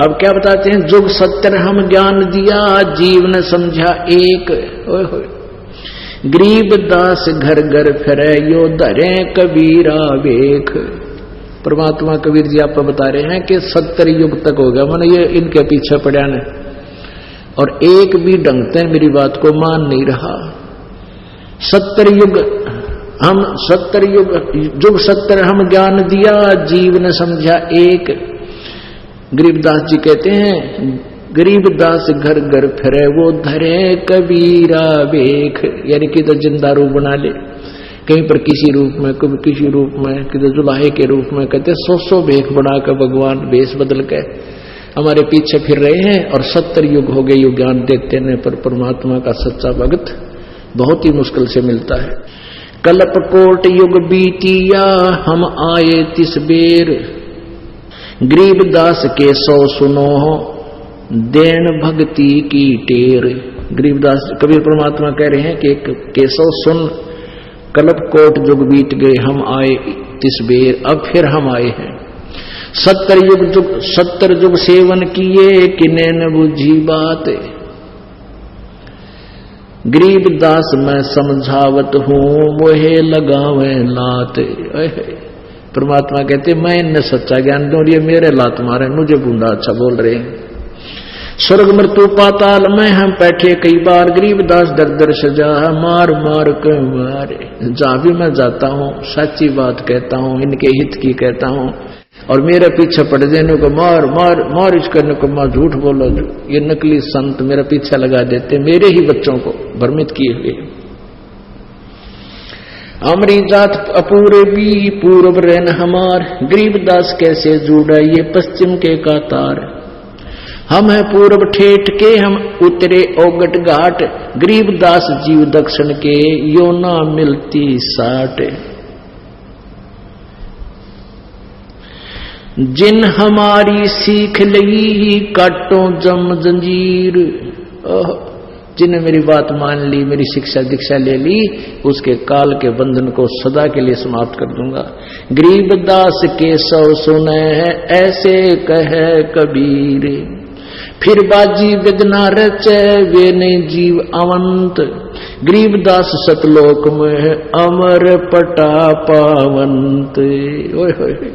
अब क्या बताते हैं, जुग 70 हम ज्ञान दिया, जीव ने समझा एक। ओए होए, गरीब दास घर घर फिरे, यो धरे कबीरा वेख। परमात्मा कबीर जी आप बता रहे हैं कि 70 युग तक हो गया मैंने ये इनके पीछे पड़ा ने, और एक भी ढंग से मेरी बात को मान नहीं रहा। 70 युग हम 70 जुग 70 हम ज्ञान दिया, जीव ने समझा एक। गरीबदास जी कहते हैं, गरीबदास घर घर फिरे, वो धरे कबीरा वेख। यानी कि तो जिंदा रूप बना ले, कहीं पर किसी रूप में, कभी किसी रूप में, किधर जुलाहे के रूप में। कहते 100 भेख बनाकर भगवान वेश बदल के हमारे पीछे फिर रहे हैं, और 70 युग हो गए युग ज्ञान देते हैं। पर परमात्मा का सच्चा भक्त बहुत ही मुश्किल से मिलता है। कल्प कोट युग बीतिया, हम आए तिस बेर, गरीबदास के 100 सुनो, देन भक्ति की टेर। गरीबदास कबीर परमात्मा कह रहे हैं कि केशव सुन, कल्प कोट युग बीत गए, हम आए तिस बेर, अब फिर हम आए हैं। 70 युग सेवन किए, किने न बुझी बात, गरीबदास मैं समझावत हूं, मोहे लगावे लात। परमात्मा कहते मैं इन्हें सच्चा ज्ञान दूं, ये मेरे लात मारे, मुझे बूंदा अच्छा बोल रहे हैं। स्वर्ग मृत्यु पाताल में हम बैठे कई बार, गरीबदास दर दर सजा, मार मार कर मारे। जहां भी मैं जाता हूं सच्ची बात कहता हूं, इनके हित की कहता हूं, और मेरे पीछे पड़ जाने को मार मार मार, इस करने को मार, झूठ बोलो। ये नकली संत मेरा पीछे लगा देते, मेरे ही बच्चों को भ्रमित किए हुए। हमारी जात अपूर्वी पूर्व रहन हमार, गरीबदास कैसे जुड़ा ये पश्चिम के कातार। हम है पूर्व ठेठ के, हम उतरे ओगट घाट, गरीबदास जीव दक्षिण के, यो ना मिलती साट। जिन हमारी सीख लगी, काटो जम जंजीर। जिन्हें मेरी बात मान ली, मेरी शिक्षा दीक्षा ले ली, उसके काल के बंधन को सदा के लिए समाप्त कर दूंगा। गरीबदास के 100 सुने, ऐसे कहे कबीर, फिर बाजी विदना रचे, वे ने जीव अवंत। गरीबदास सतलोक में अमर पटा पावंत। ओए होए।